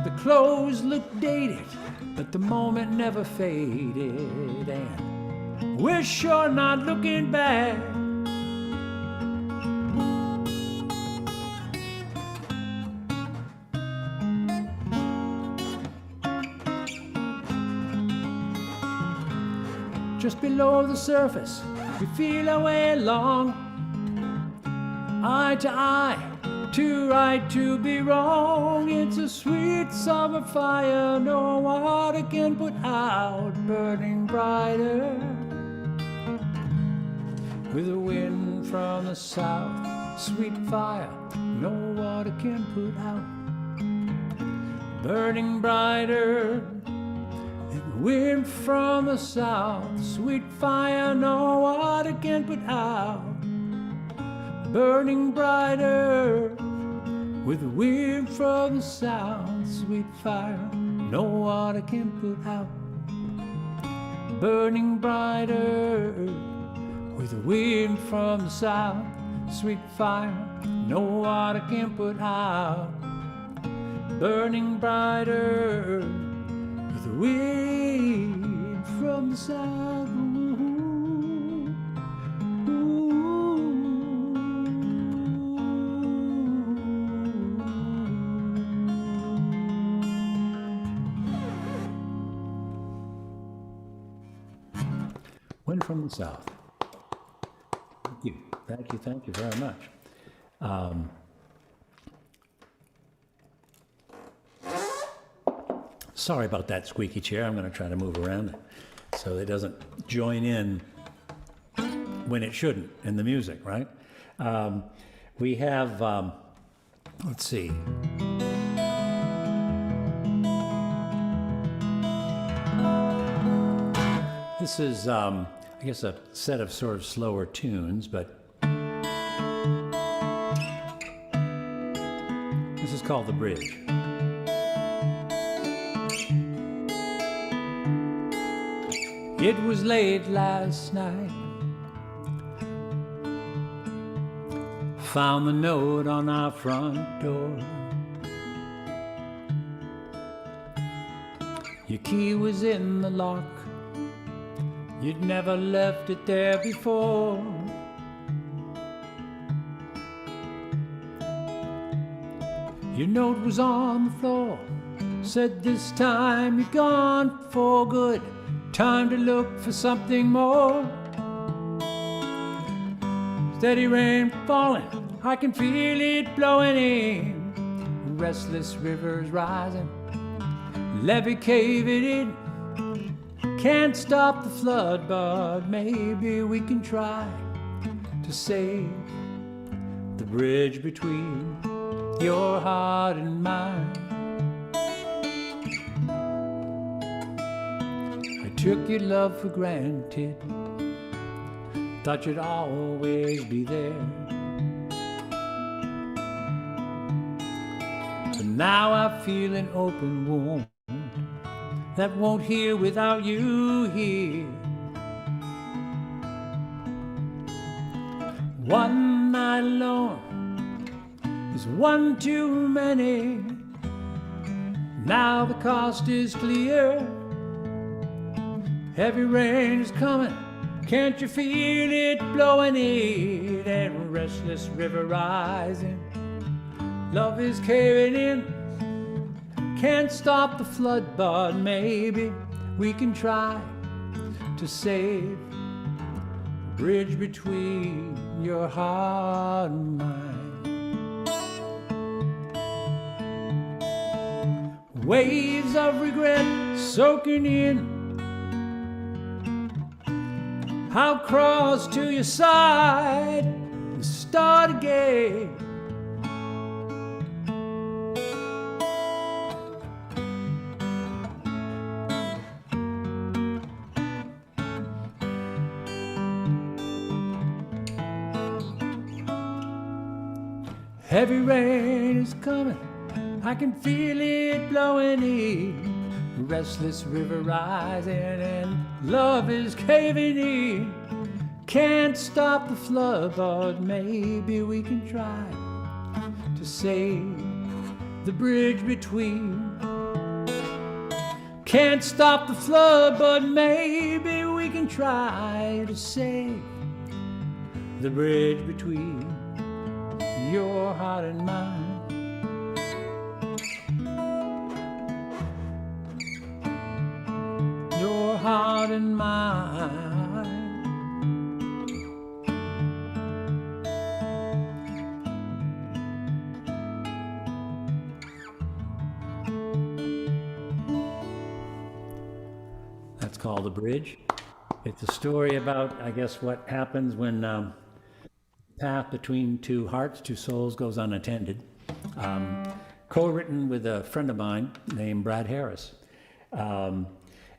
The clothes look dated, but the moment never faded, and we're sure not looking back. Just below the surface, we feel our way along, eye to eye, too right to be wrong. It's a sweet summer fire no water can put out, burning brighter with a wind from the south. Sweet fire no water can put out, burning brighter. Wind from the south, sweet fire no water can put out, burning brighter. With the wind from the south, sweet fire no water can put out, burning brighter. With the wind from the south, sweet fire no water can put out, burning brighter. The wind from the south. Ooh, ooh. Wind from the south. Thank you, thank you, thank you very much. Sorry about that squeaky chair. I'm going to try to move around it so it doesn't join in when it shouldn't in the music, right? We have, let's see. This is, I guess, a set of sort of slower tunes, but this is called The Bridge. It was late last night, found the note on our front door. Your key was in the lock, you'd never left it there before. Your note was on the floor, said this time you're gone for good. Time to look for something more. Steady rain falling, I can feel it blowing in. Restless rivers rising, levee caving in. Can't stop the flood, but maybe we can try to save the bridge between your heart and mine. Took your love for granted, thought you'd always be there. But now I feel an open wound that won't heal without you here. One night alone is one too many. Now the cost is clear. Heavy rain is coming, can't you feel it blowing in? And restless river rising, love is caving in. Can't stop the flood, but maybe we can try to save the bridge between your heart and mine. Waves of regret soaking in, I'll cross to your side and start again. Heavy rain is coming, I can feel it blowing in. Restless river rising and love is caving in. Can't stop the flood, but maybe we can try to save the bridge between Can't stop the flood, but maybe we can try to save the bridge between your heart and mine. Your heart and mine. That's called The Bridge. It's a story about, I guess, what happens when path between two hearts, two souls goes unattended. Co-written with a friend of mine named Brad Harris. I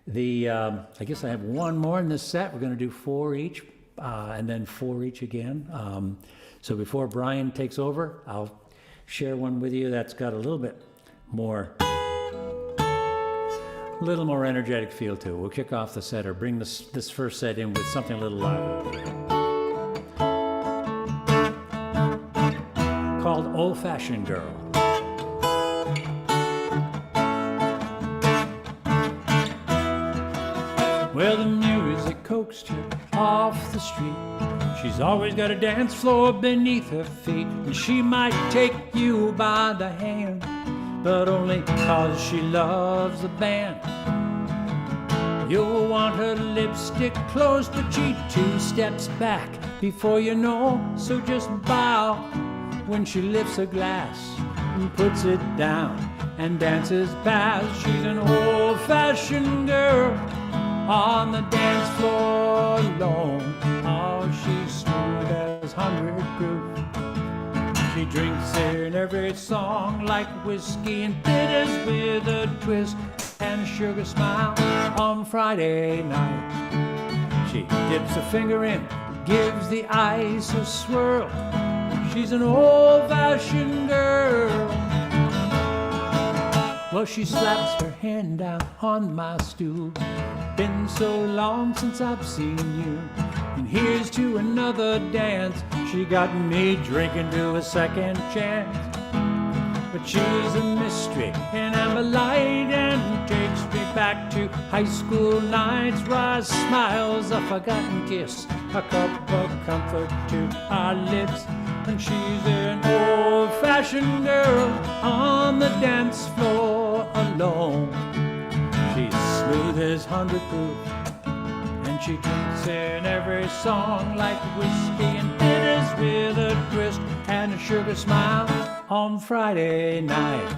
guess I have one more in this set. We're going to do 4 each, and then 4 each again. So before Brian takes over, I'll share one with you that's got a little more energetic feel to it. We'll kick off the set, or bring this first set in with something a little lively. Called Old Fashioned Girl. Well, the music coaxed her off the street. She's always got a dance floor beneath her feet, and she might take you by the hand, but only 'cause she loves the band. You'll want her lipstick close, but she 2 steps back before you know, so just bow when she lifts her glass and puts it down and dances past. She's an old-fashioned girl on the dance floor alone. Oh, she's smooth as 100 proof. She drinks in every song like whiskey and bitters with a twist and a sugar smile. On Friday night, she dips a finger in, gives the ice a swirl. She's an old-fashioned girl. Well, she slaps her hand down on my stool. Been so long since I've seen you, and here's to another dance. She got me drinking to a second chance. But she's a mystery, and I'm a light, and takes me back to high school nights where our smiles, a forgotten kiss, a cup of comfort to our lips. And she's an old-fashioned girl on the dance floor alone. She's smooth as 100 proof, and she drinks in every song like whiskey and bitters with a twist and a sugar smile. On Friday night,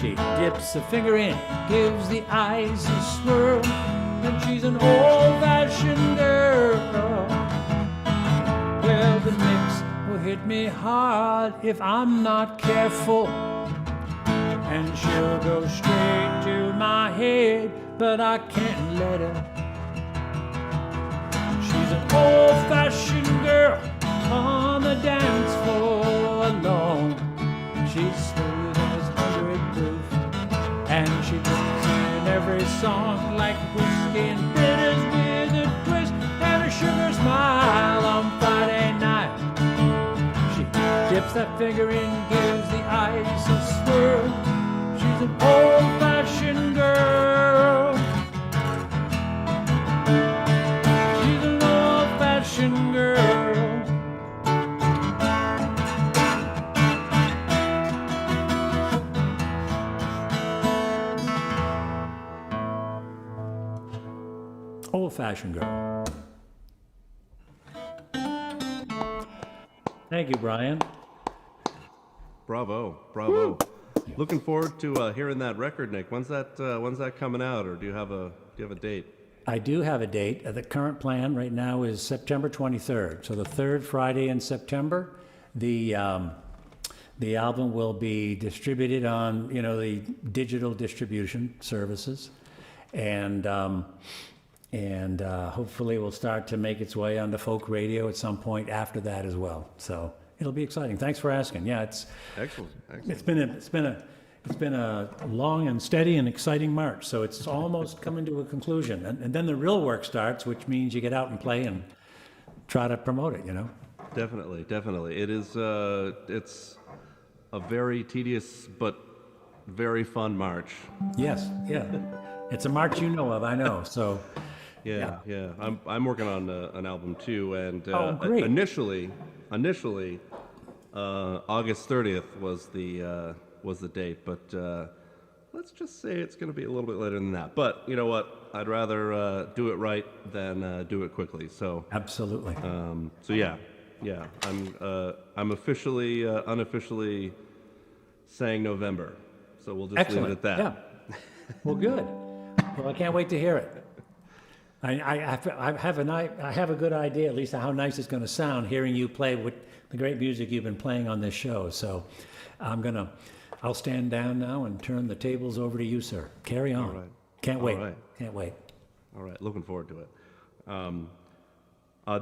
she dips a finger in, gives the eyes a swirl, and she's an old-fashioned girl. Well, the mix will hit me hard if I'm not careful, and she'll go straight to my head, but I can't let her. She's an old-fashioned girl on the dance floor alone. She's smooth as 100 proof, and she drinks in every song like whiskey and bitters with a twist and a sugar smile. On Friday night, she dips that finger in, gives the ice a swirl. She's an old-fashioned girl. She's an old-fashioned girl. Old-fashioned girl. Thank you, Brian. Bravo, bravo. Woo. Looking forward to hearing that record, Nick. When's that coming out, or do you have a date? I do have a date. The current plan right now is September 23rd. So the 3rd Friday in September, the album will be distributed on, the digital distribution services, and hopefully will start to make its way onto folk radio at some point after that as well. So it'll be exciting. Thanks for asking. Yeah, it's excellent. It's been a long and steady and exciting march. So it's almost coming to a conclusion, and then the real work starts, which means you get out and play and try to promote it. Definitely. It is. It's a very tedious but very fun march. Yes. Yeah. It's a march you know of, I know. So, Yeah. I'm working on an album too, and oh, great. initially, August 30th was the date, but let's just say it's going to be a little bit later than that. But you know what? I'd rather do it right than do it quickly. So absolutely. So yeah. I'm officially, unofficially saying November. So we'll just leave it at that. Yeah. Well, good. Well, I can't wait to hear it. I have a good idea, at least, of how nice it's going to sound hearing you play with the great music you've been playing on this show. So I'll stand down now and turn the tables over to you, sir. Carry on. All right. Can't wait. All right. Can't wait. All right. Looking forward to it.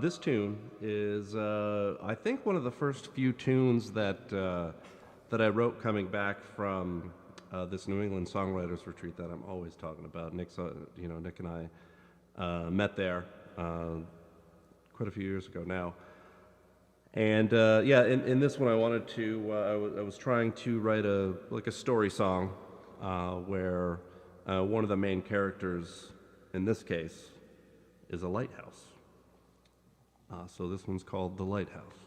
This tune is, I think, one of the first few tunes that I wrote coming back from this New England Songwriters Retreat that I'm always talking about. Nick and I met there quite a few years ago now. And in this one, I wanted to. I was trying to write a story song where one of the main characters, in this case, is a lighthouse. So this one's called The Lighthouse.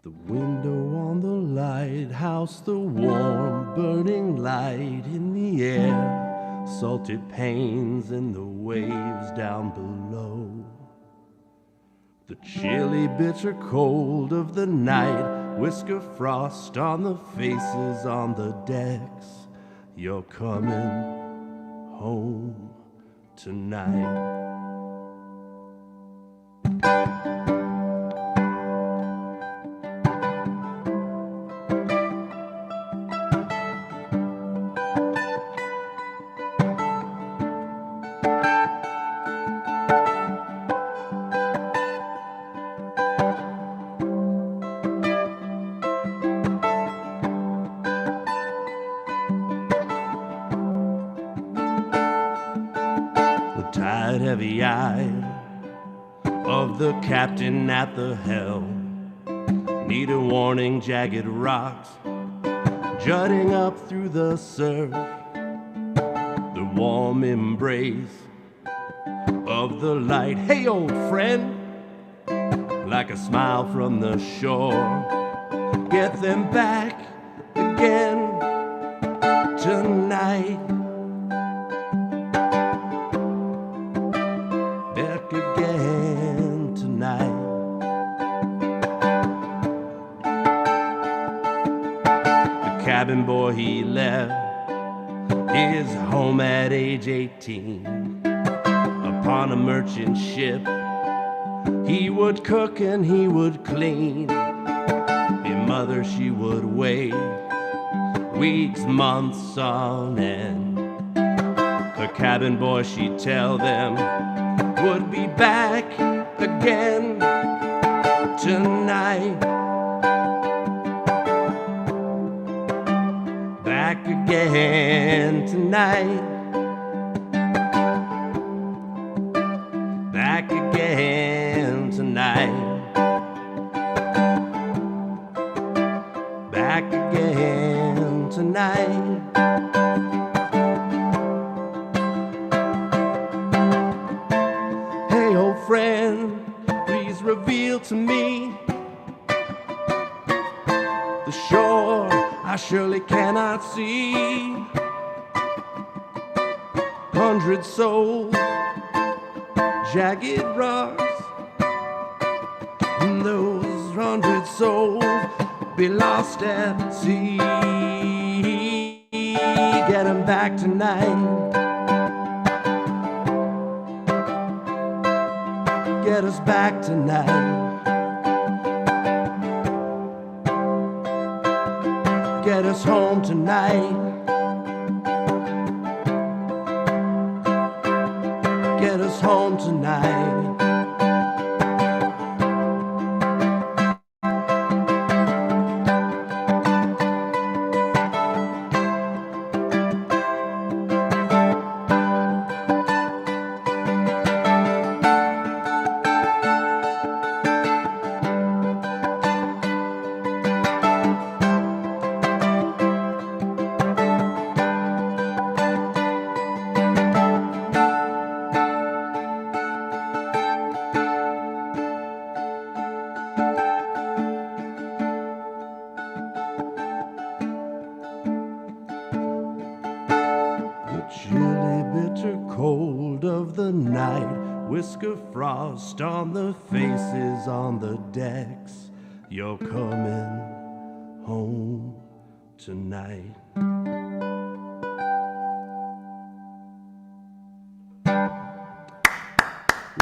The window on the lighthouse, the warm burning light in the air, salted panes in the waves down below. The chilly bitter cold of the night, whisker frost on the faces on the decks. You're coming home tonight. Tired, heavy-eyed of the captain at the helm, need a warning, jagged rocks jutting up through the surf, the warm embrace of the light. Hey, old friend, like a smile from the shore, get them back again tonight. Again tonight. The cabin boy, he left his home at age 18. Upon a merchant ship, he would cook and he would clean. His mother, she would wait weeks, months on end. The cabin boy, she'd tell them would be back again tonight. Back again tonight. Back again tonight. Back again tonight. Friend, please reveal to me the shore I surely cannot see. 100 souls, jagged rocks, and those 100 souls be lost at sea. Get them back tonight. Get us back tonight. Get us home tonight. Get us home tonight. lost on the faces on the decks. You're coming home tonight.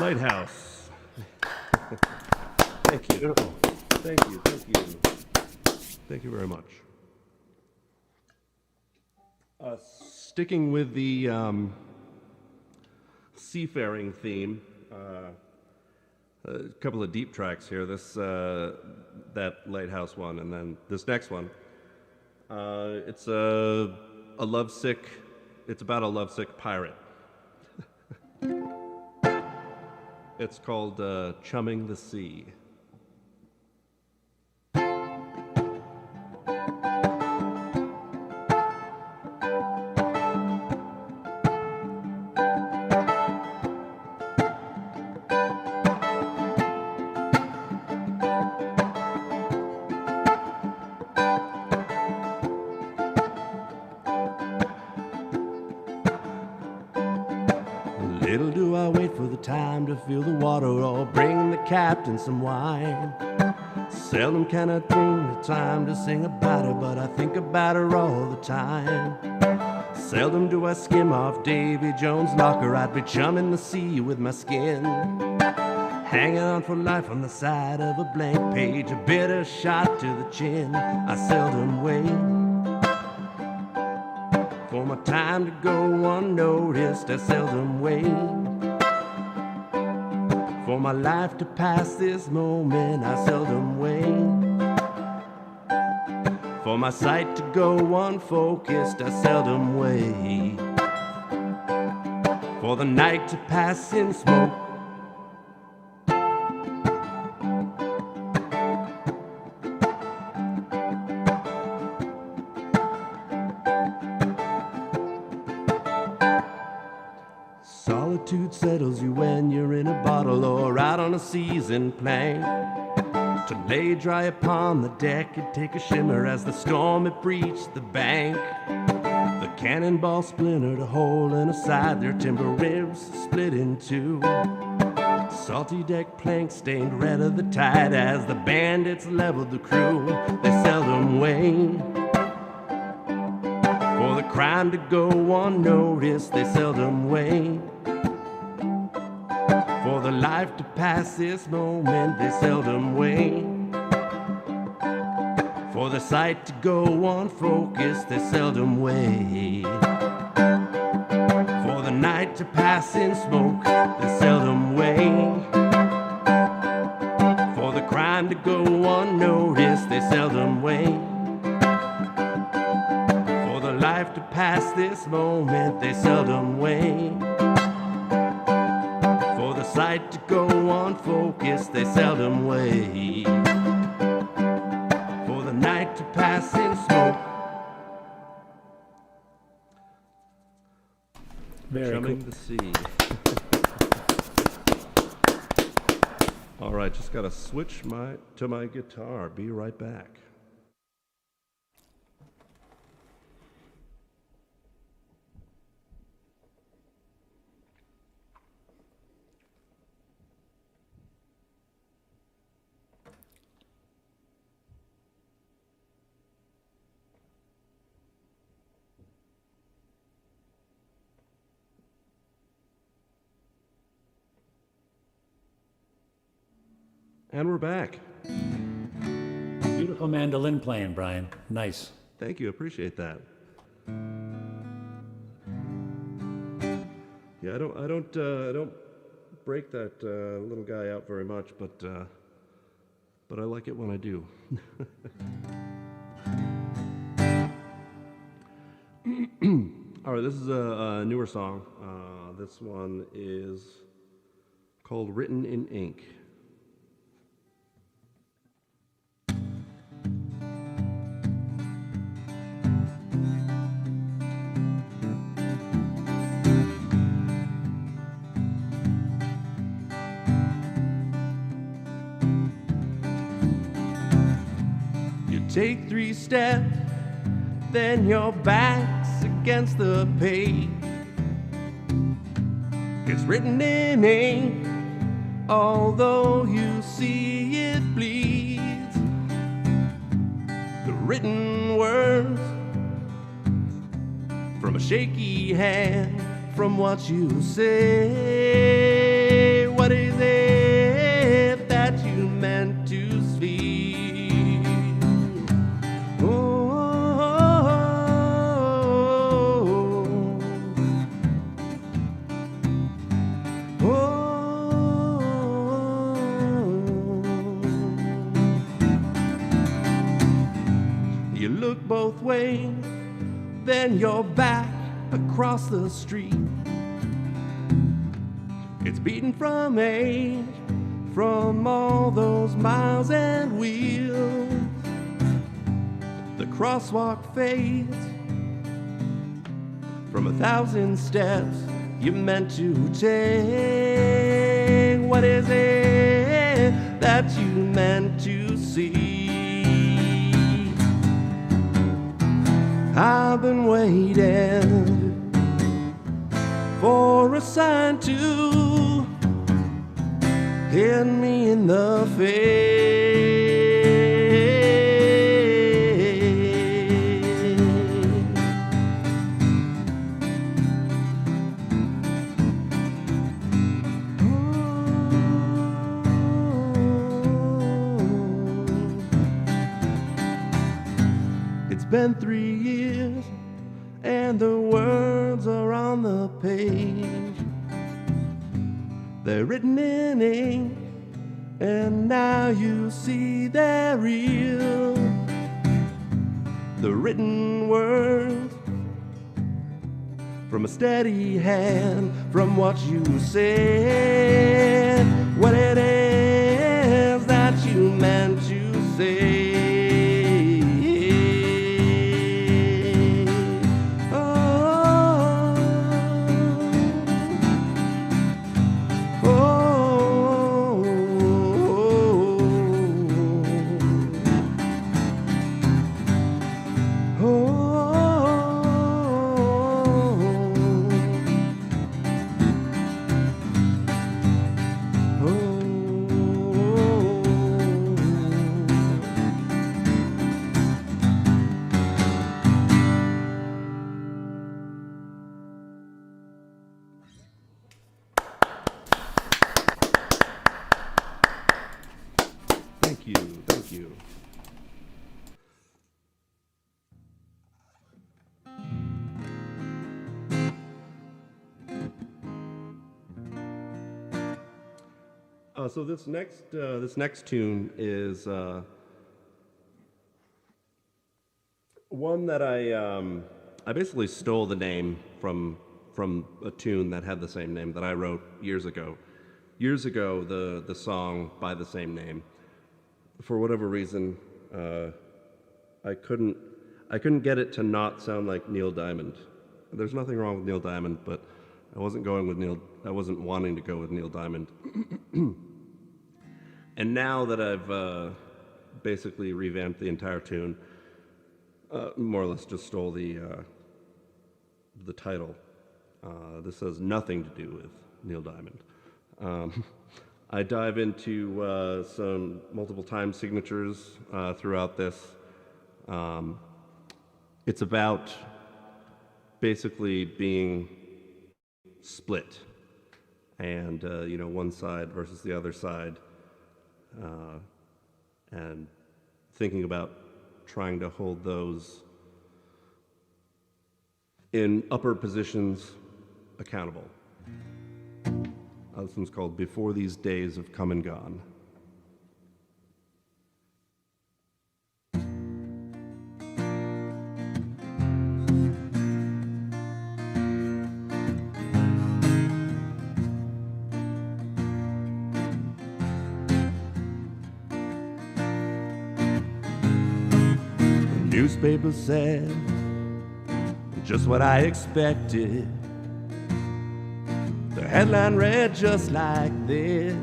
Lighthouse. Thank you. Thank you. Thank you. Thank you very much. Sticking with the seafaring theme, a couple of deep tracks here. That Lighthouse one, and then this next one. It's a lovesick. It's about a lovesick pirate. It's called Chumming the Sea. Little do I wait for the time to feel the water or bring the captain some wine. Seldom can I dream the time to sing about her, but I think about her all the time. Seldom do I skim off Davy Jones' locker. I'd be chumming the sea with my skin, hanging on for life on the side of a blank page, a bitter shot to the chin. I seldom wait for my time to go unnoticed. I seldom wait for my life to pass this moment. I seldom wait for my sight to go unfocused. I seldom wait for the night to pass in smoke. Solitude settles you when you're in a bottle or out on a seasoned plank. To lay dry upon the deck and take a shimmer as the storm had breached the bank. The cannonball splintered a hole in a side, their timber ribs split in two. Salty deck planks stained red of the tide as the bandits leveled the crew. They seldom wait for the crime to go unnoticed. They seldom wait for the life to pass this moment. They seldom wait for the sight to go unfocused. They seldom wait for the night to pass in smoke. They seldom wait for the crime to go unnoticed. They seldom wait for the life to pass this moment. They seldom wait for the sight to go unfocused. They seldom wait for the night to pass in smoke. Very Chumming cool. the sea. All right, just gotta switch to my guitar. Be right back. And we're back. Beautiful mandolin playing, Brian. Nice. Thank you, appreciate that. Yeah, I don't break that little guy out very much, but I like it when I do. All right, this is a newer song. This one is called "Written in Ink." Take 3 steps, then your back's against the page. It's written in ink, although you see it bleeds. The written words from a shaky hand, from what you say. What is it that you meant to see? Oh, oh, oh. You look both ways, then you're back across the street. It's beaten from age, from all those miles and wheels. The crosswalk fades from 1,000 steps you meant to take. What is it that you meant to see? I've been waiting for a sign to hit me in the face. It's been 3 years and the words are on the page. They're written in ink, and now you see they're real. The written words from a steady hand, from what you said. What it is that you meant to say. Thank you. So this next tune is one that I basically stole the name from a tune that had the same name that I wrote years ago. Years ago, the song by the same name. For whatever reason, I couldn't get it to not sound like Neil Diamond. There's nothing wrong with Neil Diamond, but I wasn't wanting to go with Neil Diamond. And now that I've basically revamped the entire tune, more or less just stole the title. This has nothing to do with Neil Diamond. I dive into some multiple time signatures throughout this. It's about basically being split, and one side versus the other side, and thinking about trying to hold those in upper positions accountable. This one's called Before These Days Have Come and Gone. The newspaper said just what I expected. The headline read just like this: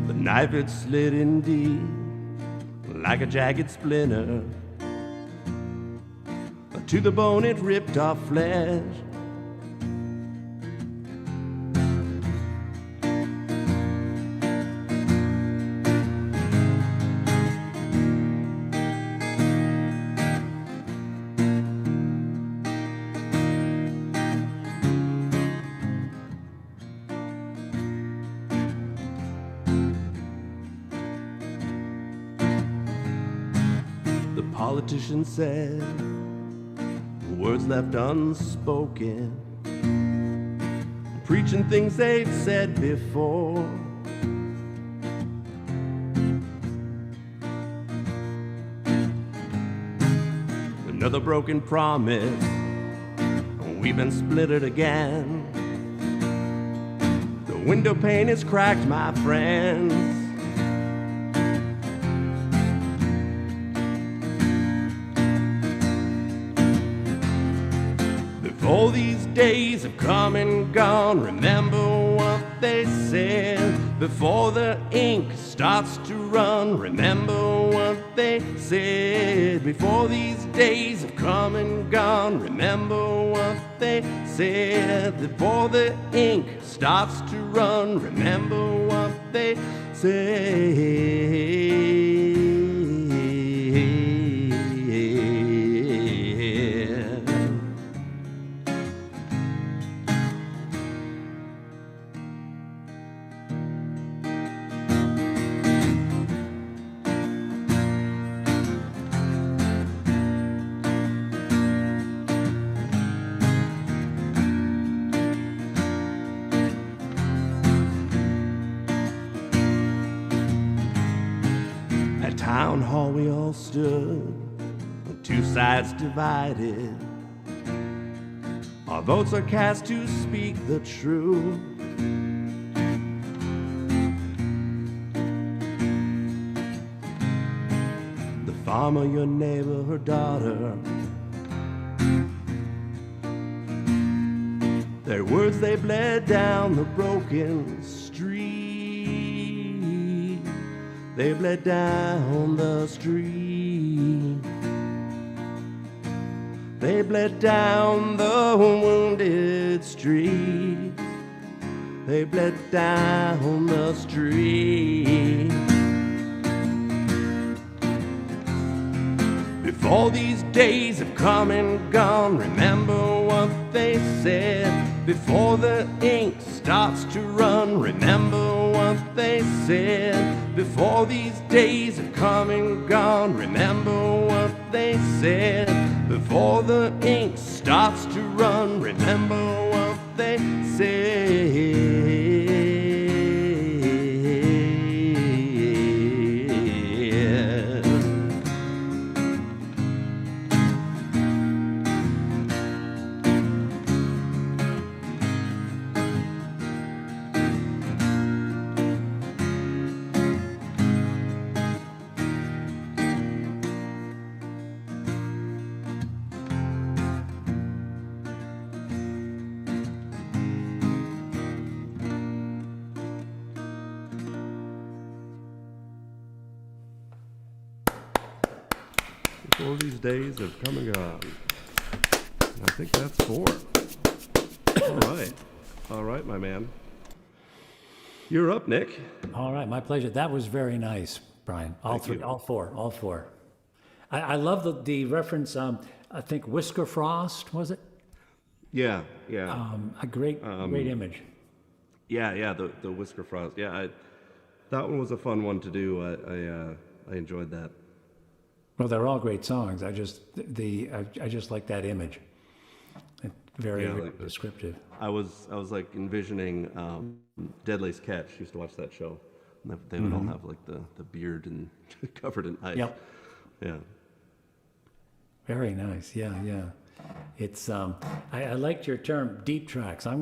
the knife it slid indeed, like a jagged splinter. The to the bone it ripped off flesh. Politician said, words left unspoken, preaching things they've said before. Another broken promise, we've been splintered again. The window pane is cracked, my friends. All these days have come and gone. Remember what they said before the ink starts to run. Remember what they said before these days have come and gone. Remember what they said before the ink starts to run. Remember what they said. Town hall we all stood, two sides divided. Our votes are cast to speak the truth. The farmer, your neighbor, her daughter, their words they bled down the broken street. They bled down the street. They bled down the wounded street. They bled down the street. Before these days have come and gone, remember what they said. Before the ink starts to run, remember what they said. Before these days have come and gone, remember what they said. Before the ink starts to run, remember what they said. Before these days have come and gone. I think that's 4. All right, my man. You're up, Nick. All right, my pleasure. That was very nice, Brian. All four. I love the reference. I think Whisker Frost, was it? Yeah. A great image. Yeah. The Whisker Frost. Yeah, that one was a fun one to do. I enjoyed that. Well, they're all great songs. I just like that image. It's very descriptive. I was like envisioning Deadliest Catch. Used to watch that show. And they would all have like the beard and covered in ice. Yep. Yeah. Very nice. Yeah. It's I liked your term deep tracks. I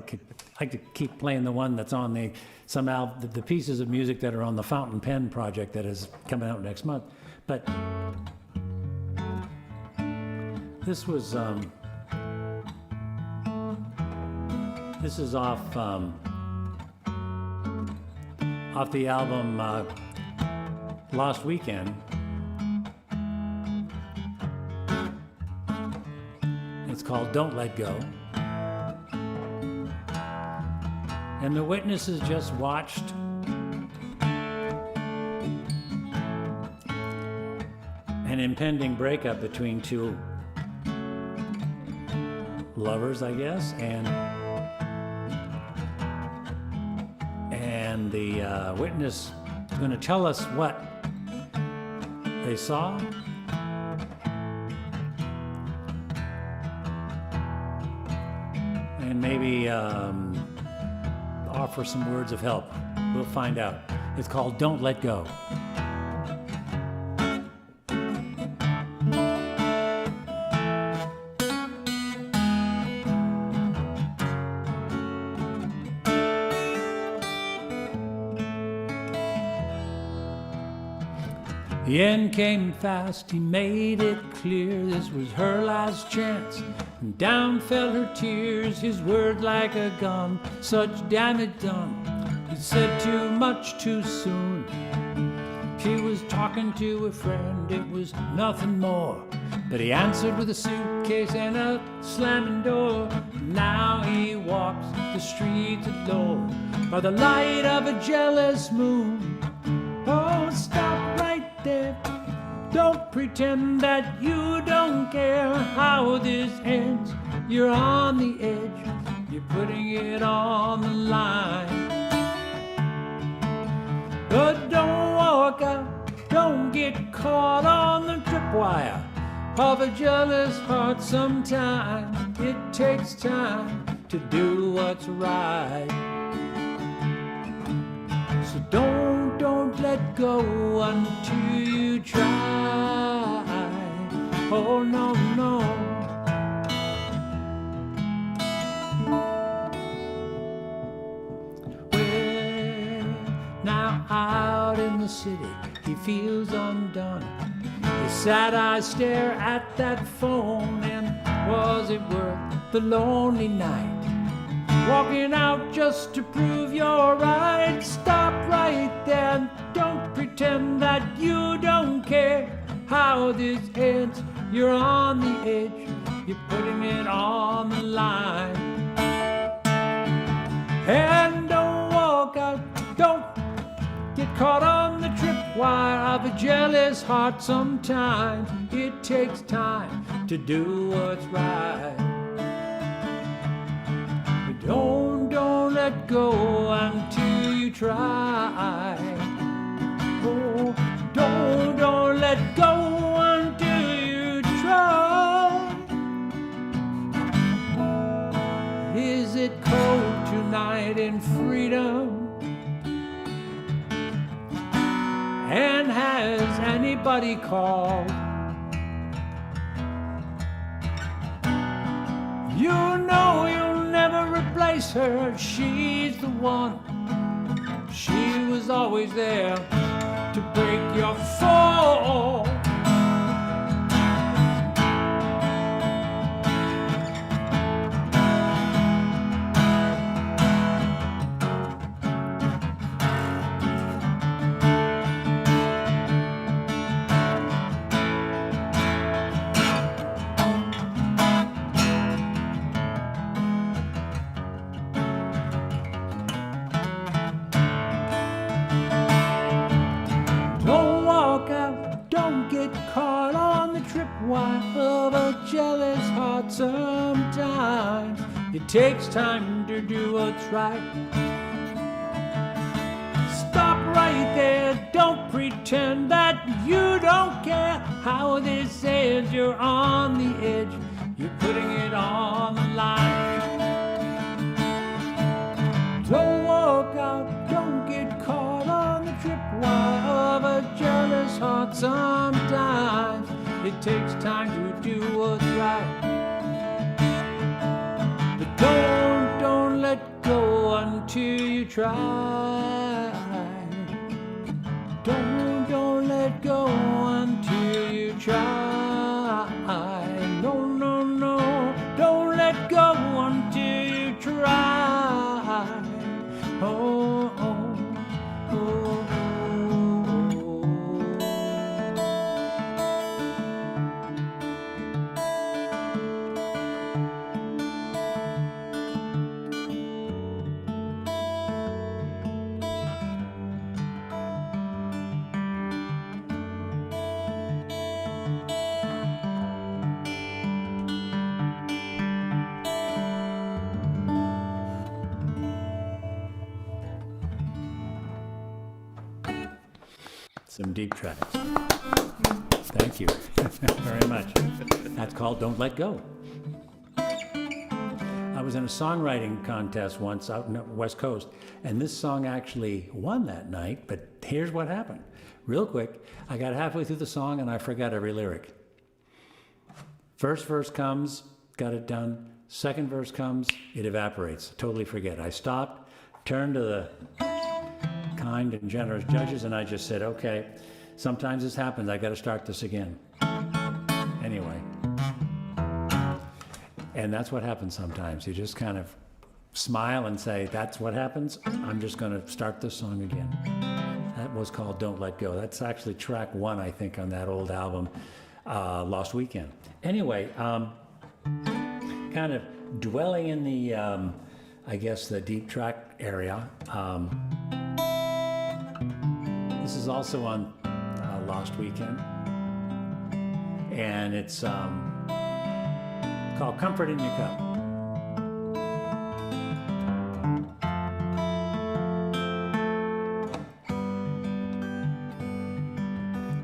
could keep playing the one that's on the pieces of music that are on the Fountain Pen project that is coming out next month. But this was this is off the album Lost Weekend. called Don't Let Go. And the witnesses just watched an impending breakup between two lovers, I guess, and the witness is going to tell us what they saw. And maybe offer some words of help. We'll find out. It's called Don't Let Go. The end came fast, he made it clear this was her last chance. And down fell her tears, his words like a gun, such damage done. He said too much too soon. She was talking to a friend, it was nothing more. But he answered with a suitcase and a slamming door. Now he walks the streets alone by the light of a jealous moon. Oh, stop right there. Don't pretend that you don't care how this ends. You're on the edge, you're putting it on the line. But don't walk out, don't get caught on the tripwire of a jealous heart. Sometimes it takes time to do what's right. So don't let go until you try. Oh no, no. Well, now out in the city, he feels undone. His sad eyes stare at that phone, and was it worth the lonely night? Walking out just to prove you're right. Stop right there, don't pretend that you don't care how this ends. You're on the edge, you're putting it on the line. And don't walk out, don't get caught on the tripwire of a jealous heart. Sometimes it takes time to do what's right. Don't let go until you try. Oh, don't let go until you try. Is it cold tonight in freedom? And has anybody called? You know you'll never replace her, she's the one. She was always there to break your fall. Caught on the tripwire of a jealous heart. Sometimes it takes time to do what's right. Stop right there, don't pretend that you don't care how this ends. You're on the edge, you're putting it on the line. Don't walk out, don't get caught on the tripwire of a jealous heart. Sometimes it takes time to do what's right. But don't let go until you try. Don't let go until you try. No, no, no, don't let go until you try. Oh, oh, oh, oh. Some deep tracks. Thank you very much. That's called Don't Let Go. I was in a songwriting contest once out in the West Coast, and this song actually won that night, but here's what happened. Real quick, I got halfway through the song and I forgot every lyric. First verse comes, got it done. Second verse comes, it evaporates. Totally forget. I stopped, turned to the kind and generous judges, and I just said, okay, sometimes this happens. I got to start this again. Anyway. And that's what happens sometimes. You just kind of smile and say, that's what happens. I'm just going to start this song again. That was called Don't Let Go. That's actually track 1, I think, on that old album, Lost Weekend. Anyway, kind of dwelling in the, I guess, the deep track area. This is also on Lost Weekend. And it's called Comfort in Your Cup.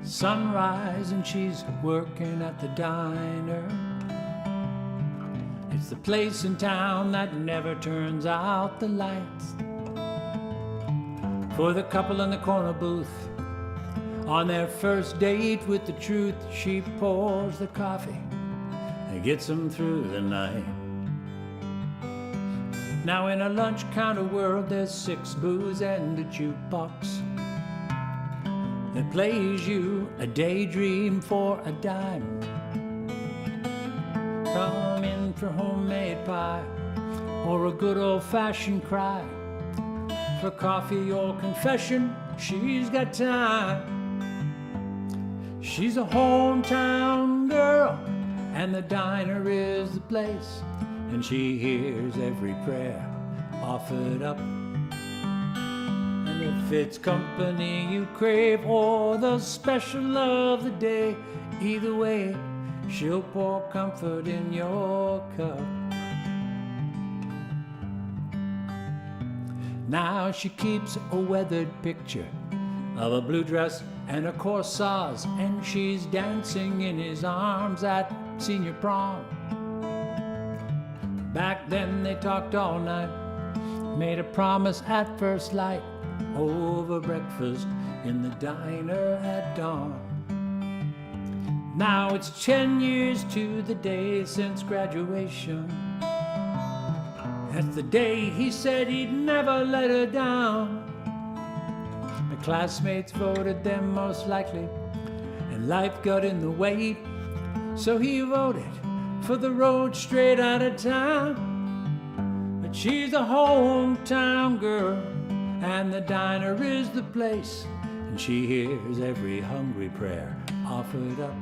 Sunrise and she's working at the diner. It's the place in town that never turns out the lights. For the couple in the corner booth, on their first date with the truth, she pours the coffee and gets them through the night. Now in a lunch counter world, there's 6 booze and a jukebox that plays you a daydream for a dime. Come in for homemade pie or a good old-fashioned cry. For coffee or confession, she's got time. She's a hometown girl, and the diner is the place, and she hears every prayer offered up. And if it's company you crave or the special of the day, either way, she'll pour comfort in your cup. Now she keeps a weathered picture of a blue dress and a corsage, and she's dancing in his arms at senior prom. Back then they talked all night, made a promise at first light, over breakfast in the diner at dawn. Now it's 10 years to the day since graduation. That's the day he said he'd never let her down. My classmates voted them most likely, and life got in the way, so he voted for the road straight out of town. But she's a hometown girl, and the diner is the place, and she hears every hungry prayer offered up.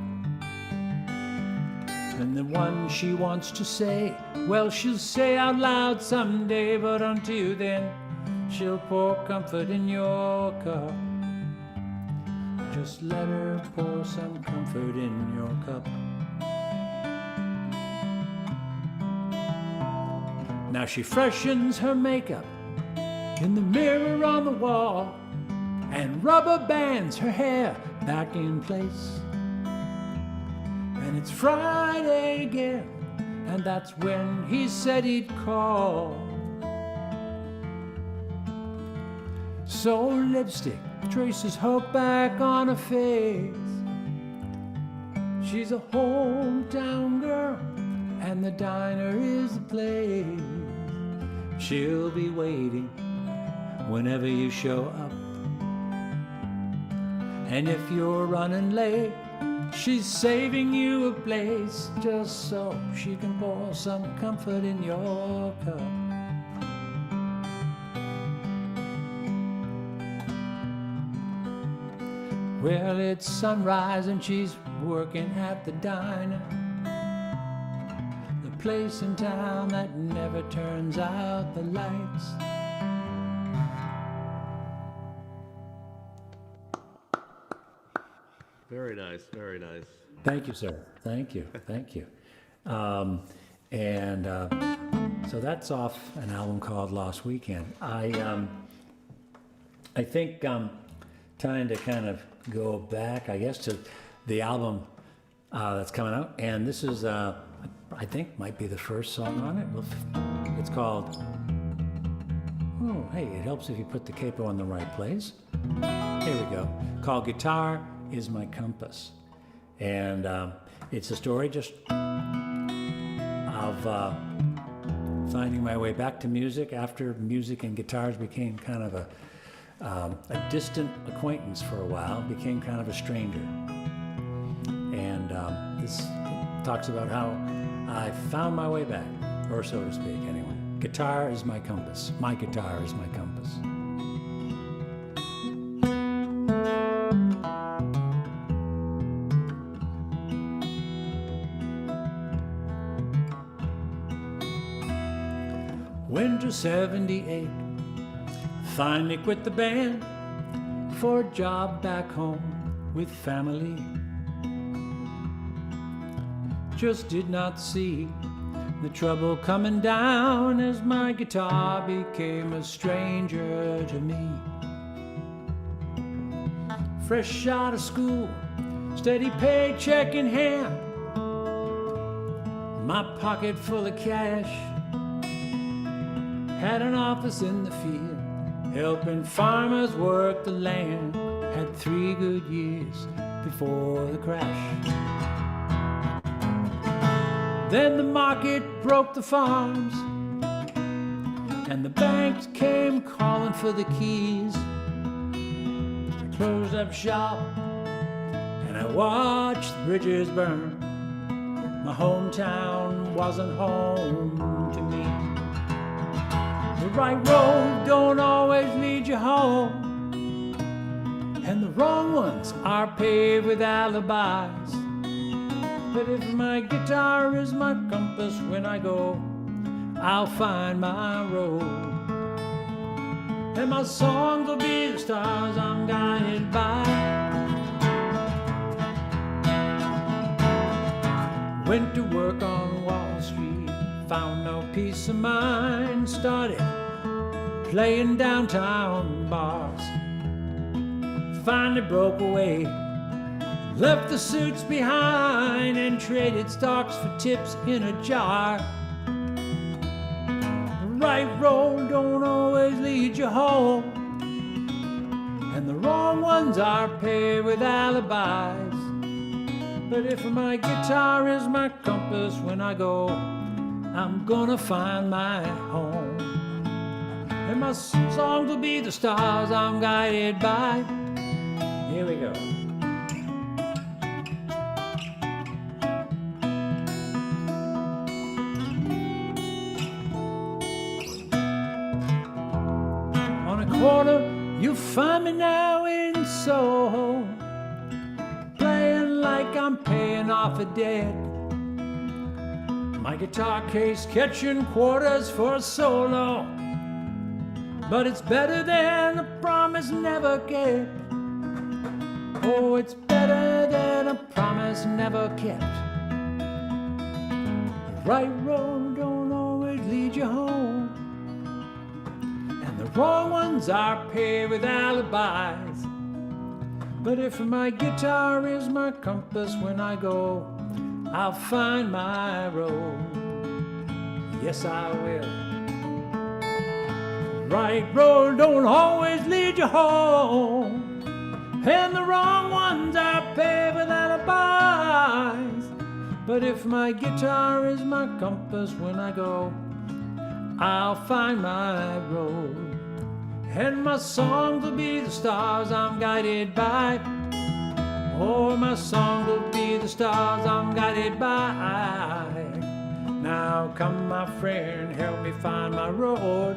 And the one she wants to say, well, she'll say out loud someday, but until then, she'll pour comfort in your cup. Just let her pour some comfort in your cup. Now she freshens her makeup in the mirror on the wall and rubber bands her hair back in place. And it's Friday again, and that's when he said he'd call. So lipstick traces hope back on her face. She's a hometown girl, and the diner is the place. She'll be waiting whenever you show up. And if you're running late, she's saving you a place just so she can pour some comfort in your cup. Well, it's sunrise and she's working at the diner, the place in town that never turns out the lights. Very nice, very nice. Thank you, sir. Thank you. Thank you. So that's off an album called Lost Weekend. I think time to kind of go back, I guess, to the album that's coming out. And this is, I think, might be the first song on it. It's called, oh, hey, it helps if you put the capo in the right place. Here we go. Called Guitar is My Compass. And it's a story just of finding my way back to music after music and guitars became kind of a distant acquaintance for a while, became kind of a stranger. And this talks about how I found my way back, or so to speak, anyway. Guitar is my compass. My guitar is my compass. Winter 78, finally quit the band for a job back home with family. Just did not see the trouble coming down as my guitar became a stranger to me. Fresh out of school, steady paycheck in hand, my pocket full of cash. Had an office in the field, helping farmers work the land. Had 3 good years before the crash. Then the market broke the farms, and the banks came calling for the keys. I closed up shop, and I watched the bridges burn. My hometown wasn't home to me. The right road don't always lead you home, and the wrong ones are paved with alibis. But if my guitar is my compass when I go, I'll find my road. And my songs will be the stars I'm guided by. Went to work on Wall Street, found no peace of mind. Started playing downtown bars. Finally broke away, left the suits behind, and traded stocks for tips in a jar. The right road don't always lead you home, and the wrong ones are paved with alibis. But if my guitar is my compass when I go, I'm gonna find my home. And my songs will be the stars I'm guided by. Here we go. On a corner, you'll find me now in Soho, playing like I'm paying off a debt. My guitar case catching quarters for a solo, but it's better than a promise never kept. Oh, it's better than a promise never kept. The right road don't always lead you home, and the wrong ones are paved with alibis. But if my guitar is my compass when I go, I'll find my road. Yes, I will. Right road don't always lead you home, and the wrong ones are paved with alibis. But if my guitar is my compass when I go, I'll find my road. And my songs will be the stars I'm guided by. Oh, my song will be the stars I'm guided by. Now come, my friend, help me find my road.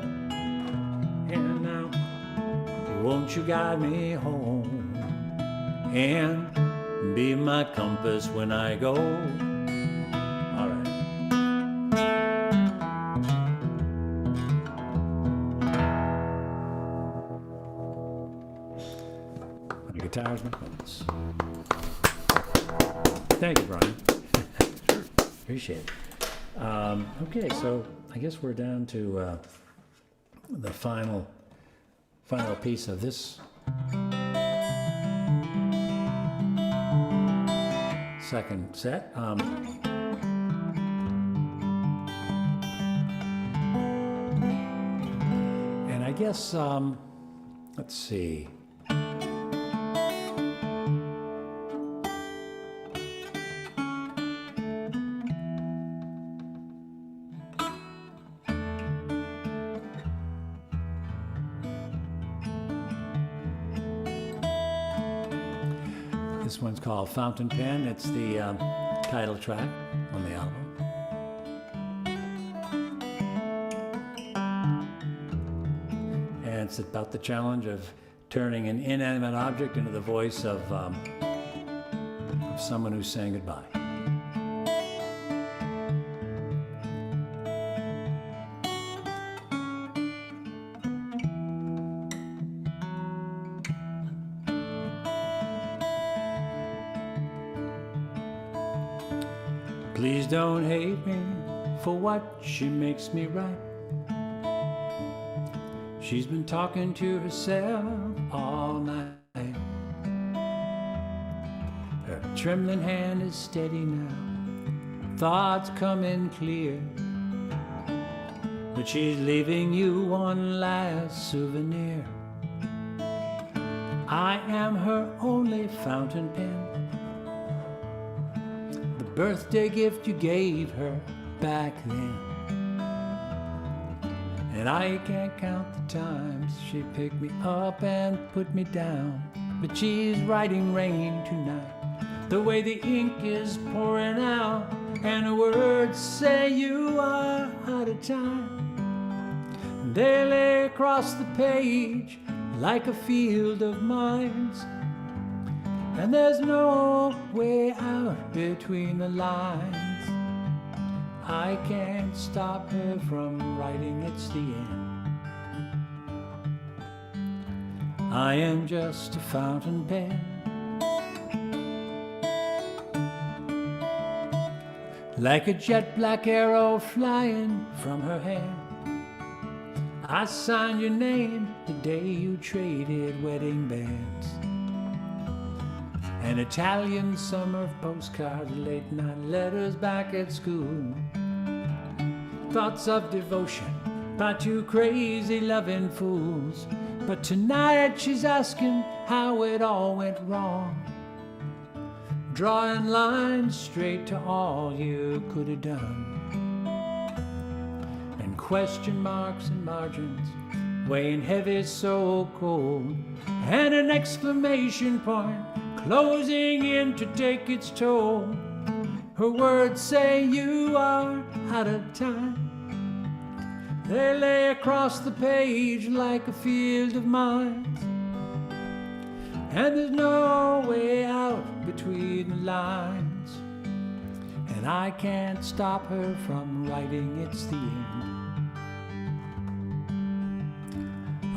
And now, won't you guide me home and be my compass when I go? All right. My guitar's my compass. Thank you, Brian. Sure. Appreciate it. Okay, so I guess we're down to the final piece of this second set. And I guess, let's see. This one's called Fountain Pen. It's the title track on the album. And it's about the challenge of turning an inanimate object into the voice of someone who's saying goodbye. Please don't hate me for what she makes me write. She's been talking to herself all night. Her trembling hand is steady now, thoughts coming clear. But she's leaving you one last souvenir. I am her only fountain pen, birthday gift you gave her back then. And I can't count the times she picked me up and put me down. But she's writing rain tonight, the way the ink is pouring out, and the words say you are out of time. They lay across the page like a field of mines, and there's no way out between the lines. I can't stop her from writing, it's the end. I am just a fountain pen, like a jet black arrow flying from her hand. I signed your name the day you traded wedding bands. An Italian summer postcard, late night letters back at school. Thoughts of devotion by two crazy loving fools. But tonight she's asking how it all went wrong, drawing lines straight to all you could have done. And question marks and margins weighing heavy so cold, and an exclamation point closing in to take its toll. Her words say you are out of time. They lay across the page like a field of mines, and there's no way out between the lines. And I can't stop her from writing, it's the end.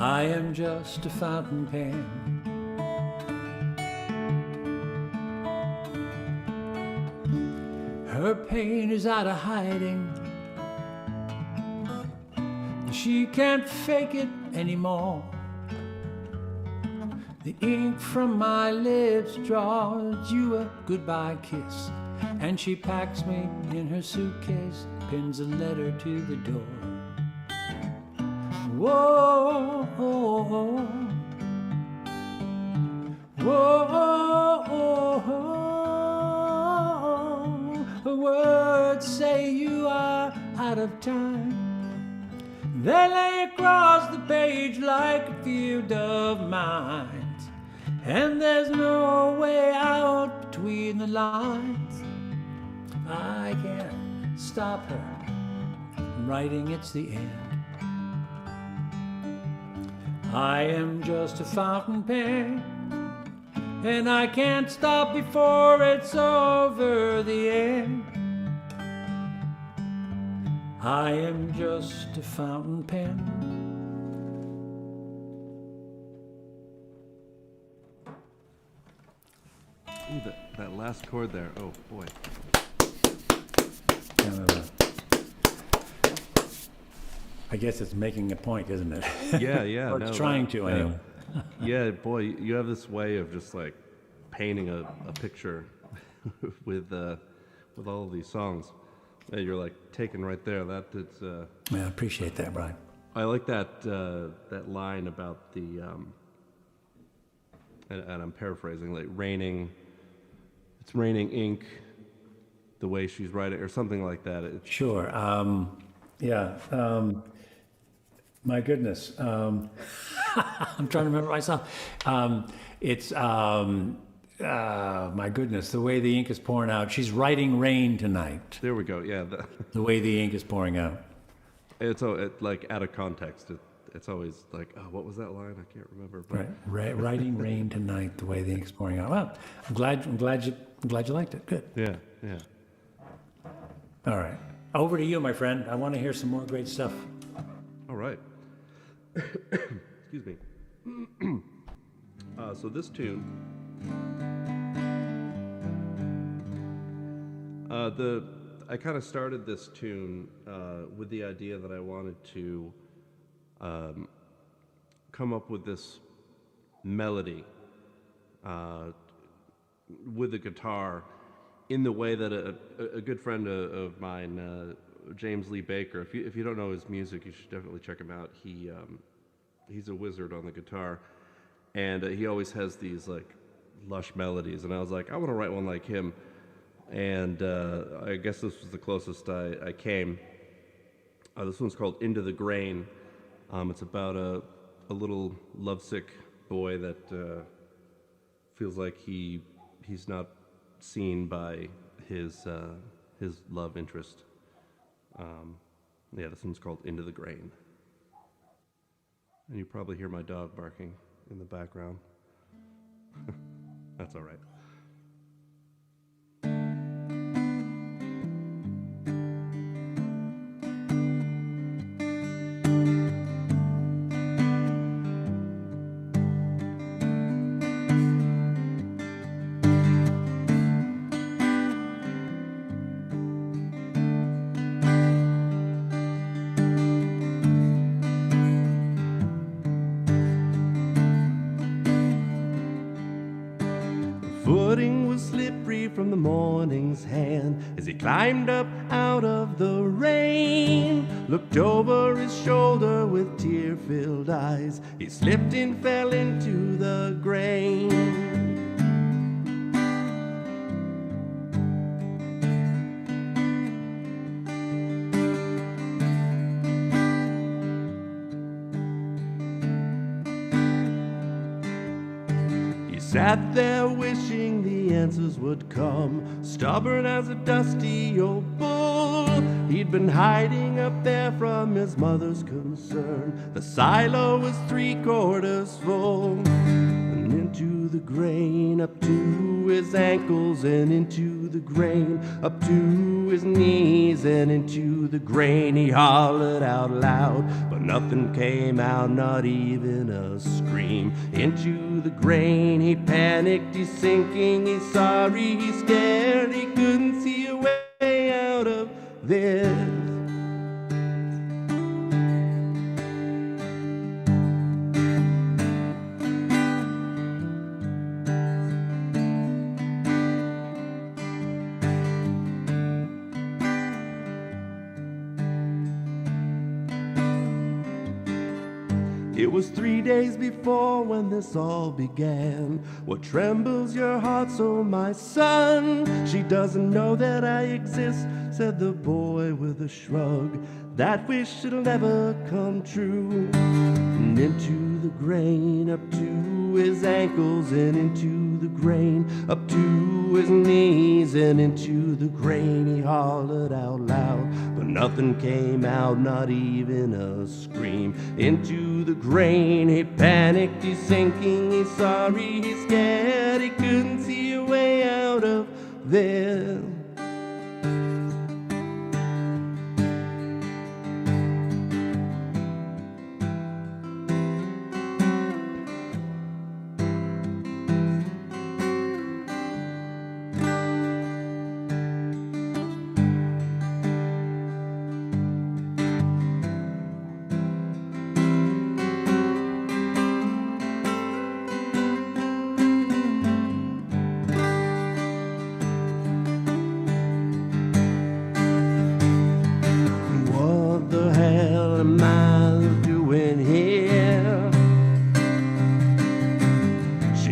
I am just a fountain pen, her pain is out of hiding. She can't fake it anymore. The ink from my lips draws you a goodbye kiss, and she packs me in her suitcase, pins a letter to the door. Whoa, whoa, whoa, whoa. The words say you are out of time. They lay across the page like a field of mines, and there's no way out between the lines. I can't stop her from writing, it's the end. I am just a fountain pen, and I can't stop before it's over the end. I am just a fountain pen. Ooh, that last chord there, oh boy. I guess it's making a point, isn't it? Yeah, yeah. Or it's trying to, anyway. Yeah, boy, you have this way of just like painting a picture with all of these songs. Yeah, you're like taken right there. Yeah, I appreciate that, Brian. I like that line about the and I'm paraphrasing, like it's raining ink the way she's writing or something like that. Sure. Yeah. My goodness. I'm trying to remember myself. It's my goodness, the way the ink is pouring out. She's writing rain tonight. There we go. Yeah. The way the ink is pouring out. It's like out of context. It's always like, oh, what was that line? I can't remember. But. Right. Writing rain tonight, the way the ink is pouring out. Well, I'm glad you liked it. Good. Yeah. All right. Over to you, my friend. I want to hear some more great stuff. All right. Excuse me. So this tune, I kind of started this tune with the idea that I wanted to come up with this melody with the guitar in the way that a good friend of mine, James Lee Baker, if you don't know his music, you should definitely check him out. He's a wizard on the guitar, and he always has these like lush melodies, and I was like, I want to write one like him, and I guess this was the closest I came. This one's called Into the Grain. It's about a little lovesick boy that feels like he's not seen by his love interest. This one's called Into the Grain. And you probably hear my dog barking in the background. That's all right. Footing was slippery from the morning's hand as he climbed up out of the rain. Looked over his shoulder with tear-filled eyes. He slipped and fell into the grain. Sat there wishing the answers would come, stubborn as a dusty old bull. He'd been hiding up there from his mother's concern. The silo was 3/4 full. And into the grain, up to his ankles, and into the grain, up to his knees, and into the grain he hollered out loud, but nothing came out, not even a scream. Into the grain he panicked, he's sinking, he's sorry, he's scared, he couldn't see a way out of this. It was 3 days before when this all began. What trembles your heart, so my son? She doesn't know that I exist, said the boy with a shrug. That wish it'll never come true. And into the grain, up to his ankles, and into the grain, up to his knees, and into the grain he hollered out loud, but nothing came out, not even a scream. Into the grain he panicked, he's sinking, he's sorry, he's scared, he couldn't see a way out of this.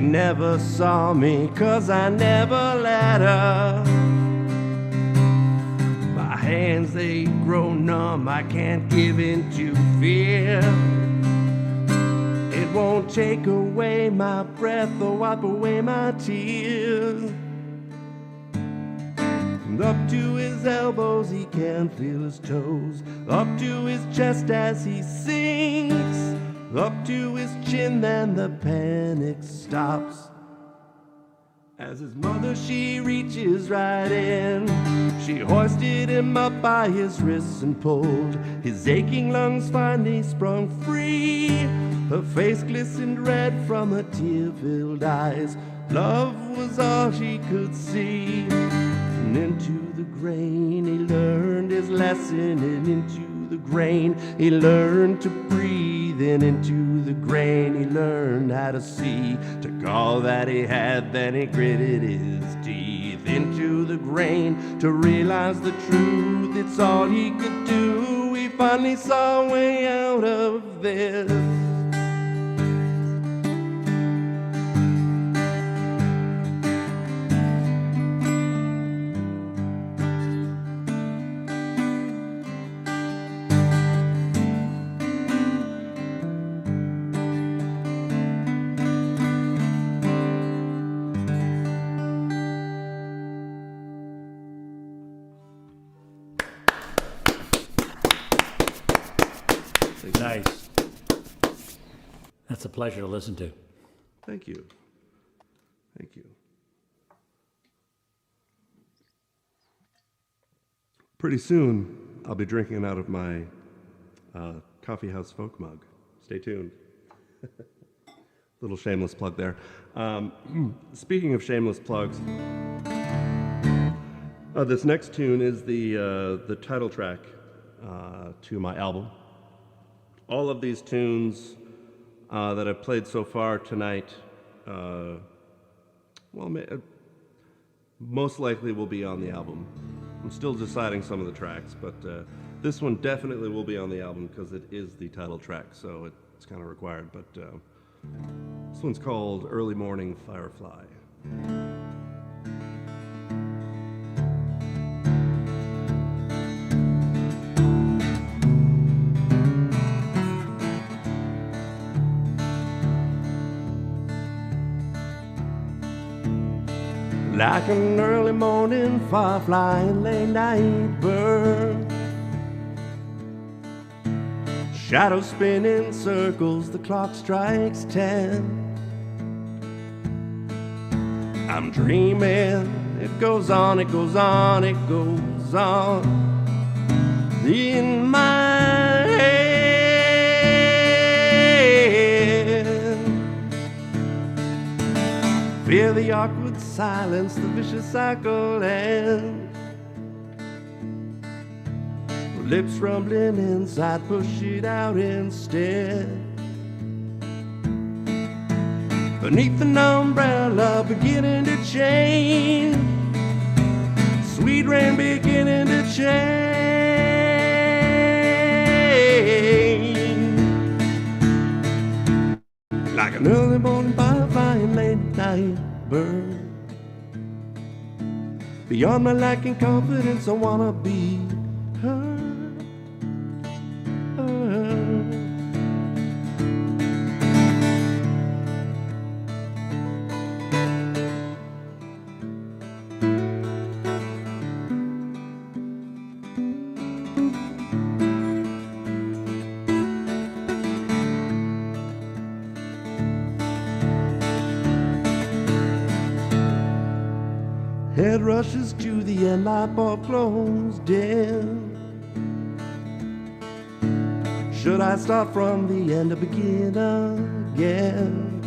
never saw me, 'cause I never let her. My hands, they grow numb, I can't give in to fear. It won't take away my breath or wipe away my tears. And up to his elbows he can feel his toes, up to his chest as he sings, up to his chin, then the panic stops. As his mother, she reaches right in. She hoisted him up by his wrists and pulled his aching lungs finally sprung free. Her face glistened red from her tear-filled eyes. Love was all she could see. And into the grain he learned his lesson, and into the grain he learned to breathe, and into the grain he learned how to see. Took all that he had, then he gritted his teeth into the grain to realize the truth. It's all he could do. He finally saw a way out of this. Nice. That's a pleasure to listen to. Thank you. Thank you. Pretty soon, I'll be drinking out of my Coffeehouse Folk mug. Stay tuned. Little shameless plug there. Speaking of shameless plugs, this next tune is the title track to my album. All of these tunes that I've played so far tonight, most likely will be on the album. I'm still deciding some of the tracks, but this one definitely will be on the album because it is the title track, so it's kind of required. But this one's called Early Morning Firefly. Like an early morning firefly in late night bird, shadows spin in circles, the clock strikes 10. I'm dreaming, it goes on, it goes on, it goes on in my head. Fear the awkward silence, the vicious cycle ends. Lips rumbling inside, push it out instead. Beneath an umbrella beginning to change, sweet rain beginning to change. Like an early morning firefly and late night bird. Beyond my lacking confidence, I wanna be her. Head rushes to the end, light bulb glows dim. Should I start from the end or begin again?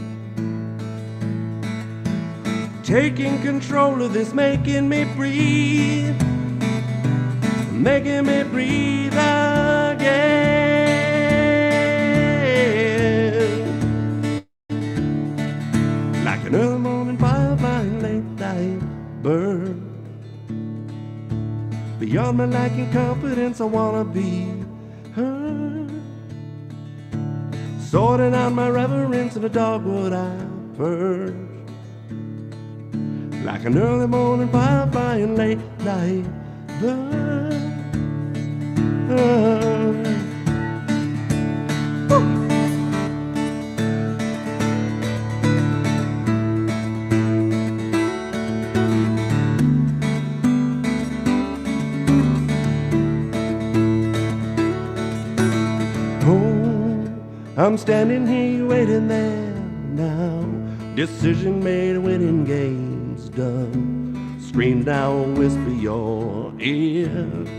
Taking control of this, making me breathe, making me breathe again. Like an early morning firefly and late night bird. Beyond my lacking confidence, I wanna be her. Sorting out my reverence in a dogwood I first, like an early morning firefly and late night bird. I'm standing here waiting there now. Decision made, winning games done. Scream down, whisper your ear.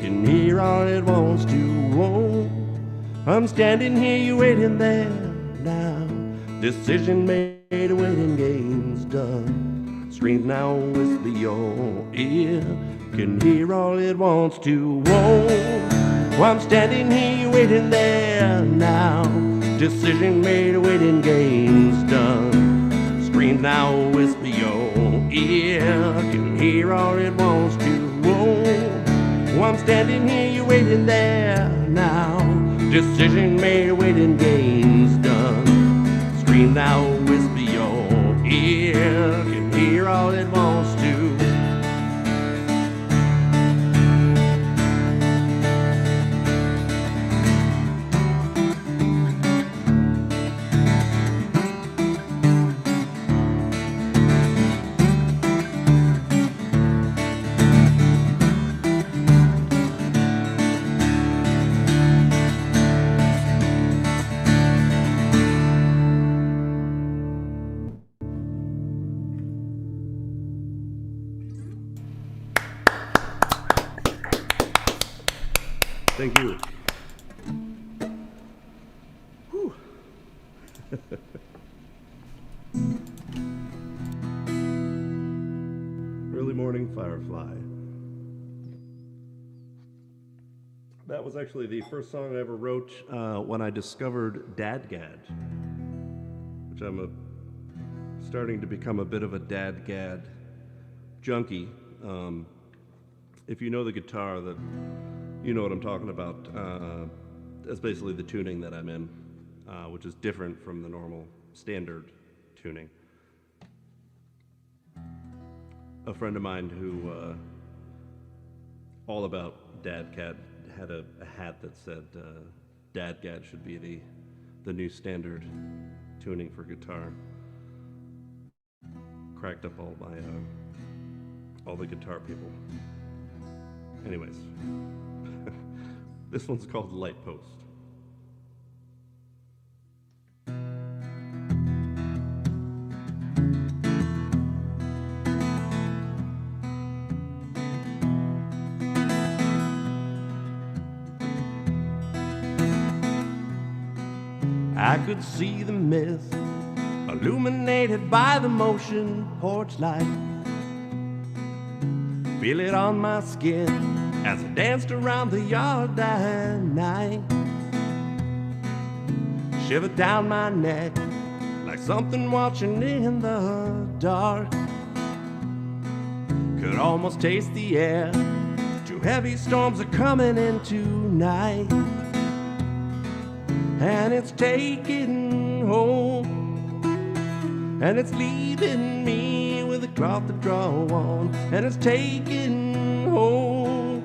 Can hear all it wants to. Oh, I'm standing here waiting there now. Decision made, winning games done. Scream now, whisper your ear. Can hear all it wants to. Oh, I'm standing here waiting there now. Decision made, waiting games done. Scream now, whisper your ear. Can hear all it wants to. Oh, I'm standing here, you waiting there now. Decision made, waiting games done. Scream now, whisper your ear. Can hear all it wants to. Thank you. Whew. Early Morning Firefly. That was actually the first song I ever wrote when I discovered Dadgad, which I'm starting to become a bit of a Dadgad junkie. If you know the guitar, that you know what I'm talking about. That's basically the tuning that I'm in, which is different from the normal standard tuning. A friend of mine who, all about Dadgad, had a hat that said Dadgad should be the new standard tuning for guitar. Cracked up all the guitar people. Anyways. This one's called Light Post. I could see the mist illuminated by the motion porch light. Feel it on my skin as I danced around the yard that night. Shivered down my neck like something watching in the dark. Could almost taste the air. Two heavy storms are coming in tonight, and it's taking hold, and it's leaving me with a cloth to draw on, and it's taking hold,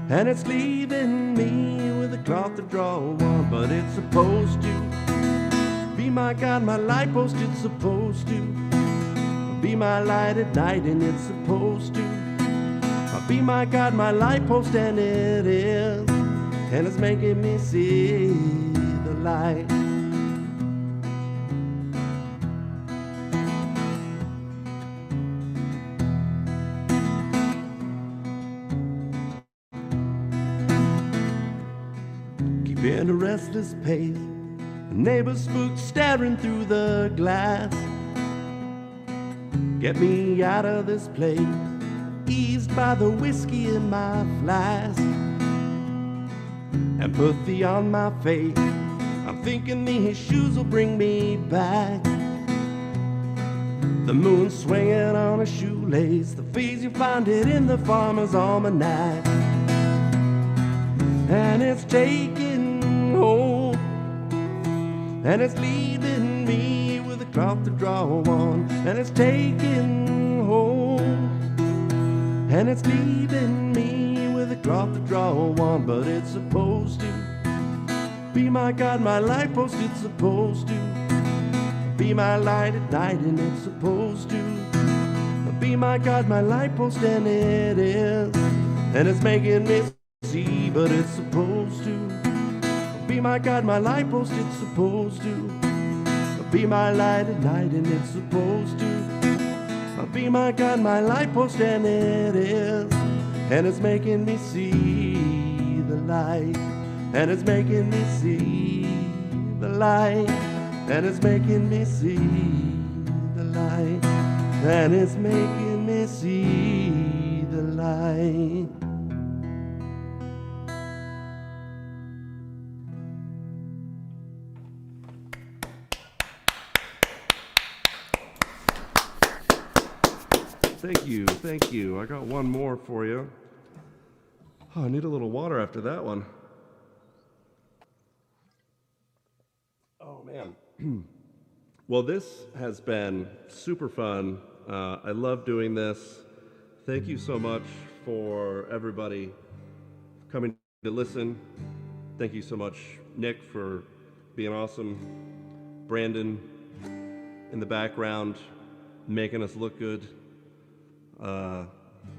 and it's leaving me with a cloth to draw on. But it's supposed to be my God, my light post. It's supposed to be my light at night, and it's supposed to be my God, my light post, and it is, and it's making me see the light. Keeping a restless pace, neighbors spooked staring through the glass. Get me out of this place, eased by the whiskey in my flask. Empathy on my face, I'm thinking these shoes will bring me back. The moon swinging on a shoelace, the phase you find it in the farmer's almanac. And it's taking hold, and it's leaving me with a cloth to draw on, and it's taking home, and it's leaving me with a cloth to draw on, but it's supposed to be my God, my light post. It's supposed to be my light at night, and it's supposed to be my God, my light post, and it is, and it's making me see, but it's supposed to be my God, my light post. It's supposed to be my light at night, and it's supposed to be my God, my light post, and it is, and it's making me see the light, and it's making me see the light, and it's making me see the light, and it's making me see the light. Thank you. I got one more for you. Oh, I need a little water after that one. Oh, man. Well, this has been super fun. I love doing this. Thank you so much for everybody coming to listen. Thank you so much, Nick, for being awesome. Brandon in the background, making us look good.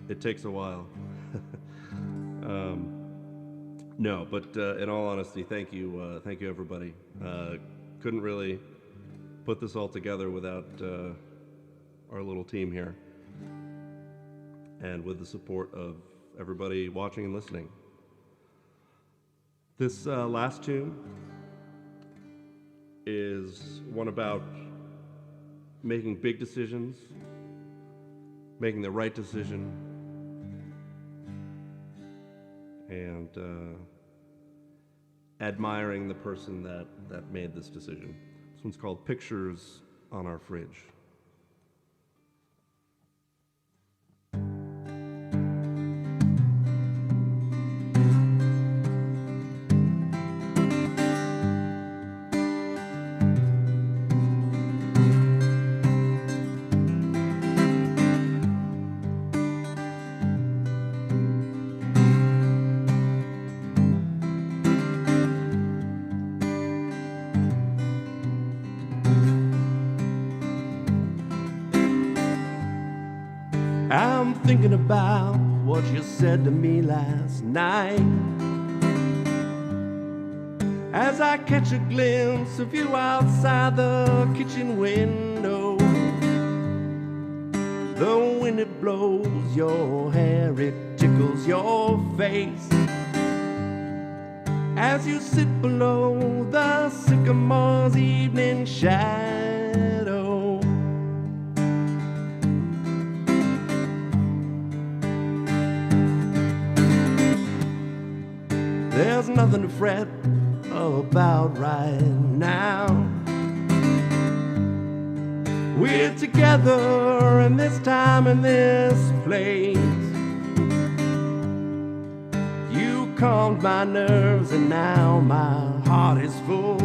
It takes a while. No, but in all honesty, thank you everybody. Couldn't really put this all together without our little team here, and with the support of everybody watching and listening. This last tune is one about making big decisions, making the right decision, and admiring the person that made this decision. This one's called Pictures on Our Fridge. I'm thinking about what you said to me last night, as I catch a glimpse of you outside the kitchen window. The wind, it blows your hair, it tickles your face, as you sit below the sycamore's evening shadow. There's nothing to fret about right now. We're together in this time and this place. You calmed my nerves and now my heart is full.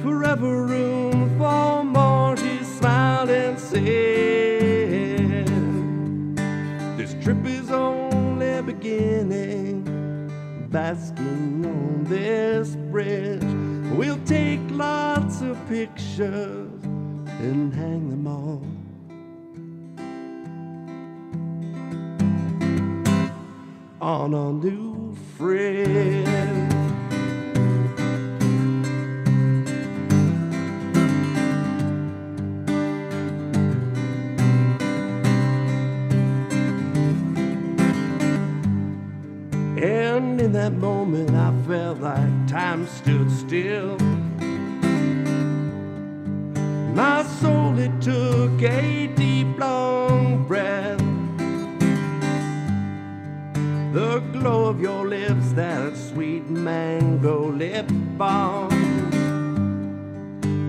Forever room for more, she smiled and said, this trip is only beginning, basking on this bridge. We'll take lots of pictures and hang them on a new fridge. And in that moment I felt like time stood still. My soul, it took a deep long breath. The glow of your lips, that sweet mango lip balm,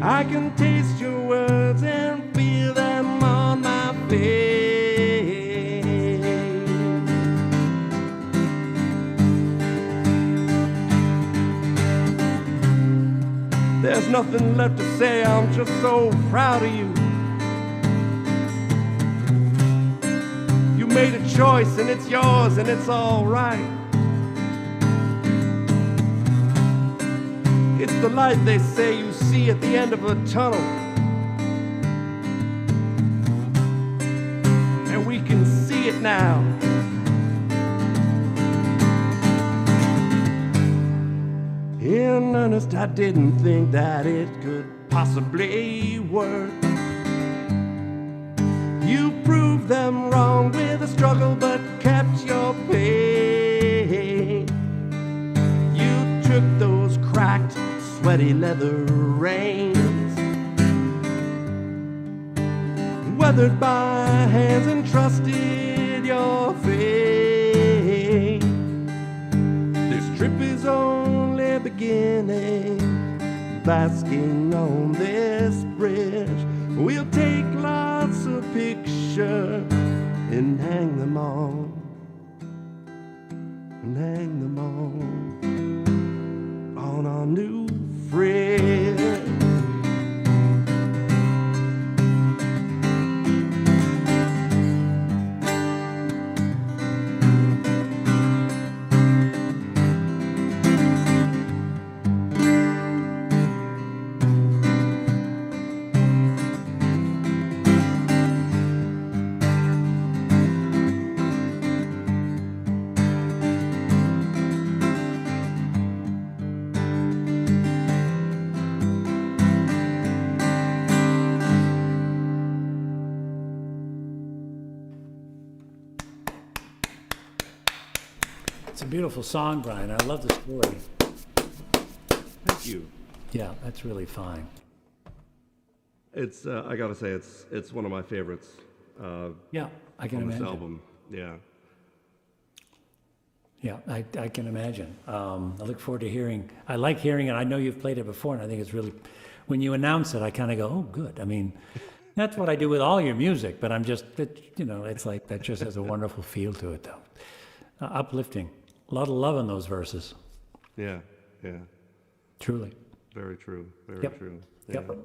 I can taste your words and feel them on my face. There's nothing left to say, I'm just so proud of you. You made a choice and it's yours and it's all right. It's the light they say you see at the end of a tunnel. And we can see it now. In earnest, I didn't think that it could possibly work. You proved them wrong with a struggle, but kept your pain. You took those cracked, sweaty leather reins, weathered by hands, and trusted your fate. This trip is only beginning, basking on this bridge. We'll take lots of pictures and hang them on, and hang them on our new fridge. It's a beautiful song, Brian. I love the story. Thank you. Yeah, that's really fine. It's I gotta say it's one of my favorites. Yeah, I can on imagine. this album. Yeah. Yeah, I can imagine. I look forward to hearing. I like hearing it. I know you've played it before, and I think it's really. When you announce it, I kind of go, "Oh, good." I mean, that's what I do with all your music. But I'm just, it's like that just has a wonderful feel to it, though. Uplifting. A lot of love in those verses. Yeah. Yeah. Truly. Very true. Very Yep. true. Yeah. Yep.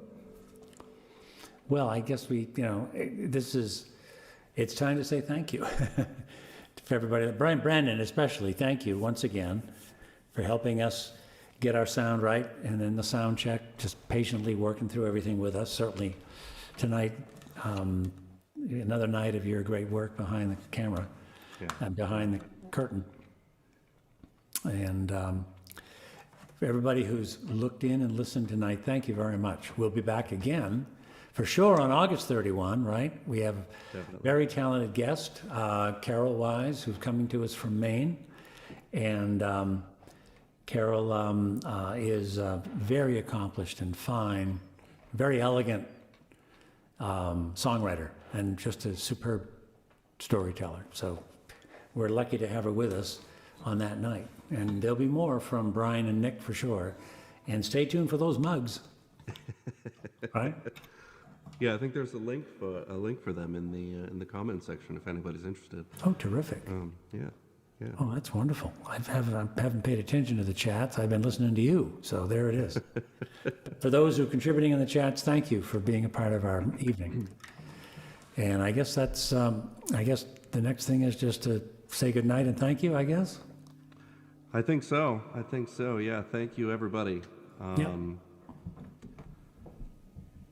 Well, I guess it's time to say thank you for everybody. Brandon especially, thank you once again for helping us get our sound right, and then the sound check, just patiently working through everything with us. Certainly tonight, another night of your great work behind the camera and behind the curtain. And for everybody who's looked in and listened tonight, thank you very much. We'll be back again for sure on August 31, right? We have a very talented guest, Carol Wise, who's coming to us from Maine. And Carol is very accomplished and fine, very elegant songwriter, and just a superb storyteller. So we're lucky to have her with us on that night. And there'll be more from Brian and Nick for sure. And stay tuned for those mugs. Right? Yeah, I think there's a link for them in the comment section if anybody's interested. Oh, terrific. Yeah. Oh, that's wonderful. I haven't paid attention to the chats. I've been listening to you. So there it is. For those who are contributing in the chats, thank you for being a part of our evening. And I guess that's, I guess the next thing is just to say goodnight and thank you, I guess. I think so. Yeah. Thank you, everybody. Yeah.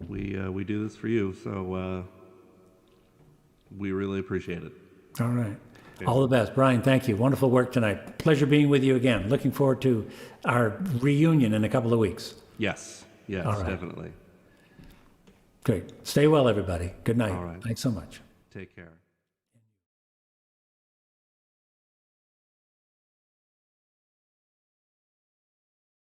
We do this for you, so we really appreciate it. All right. Yeah. All the best. Brian, thank you. Wonderful work tonight. Pleasure being with you again. Looking forward to our reunion in a couple of weeks. Yes, All right. Definitely. Great. Stay well, everybody. Good night. All right. Thanks so much. Take care.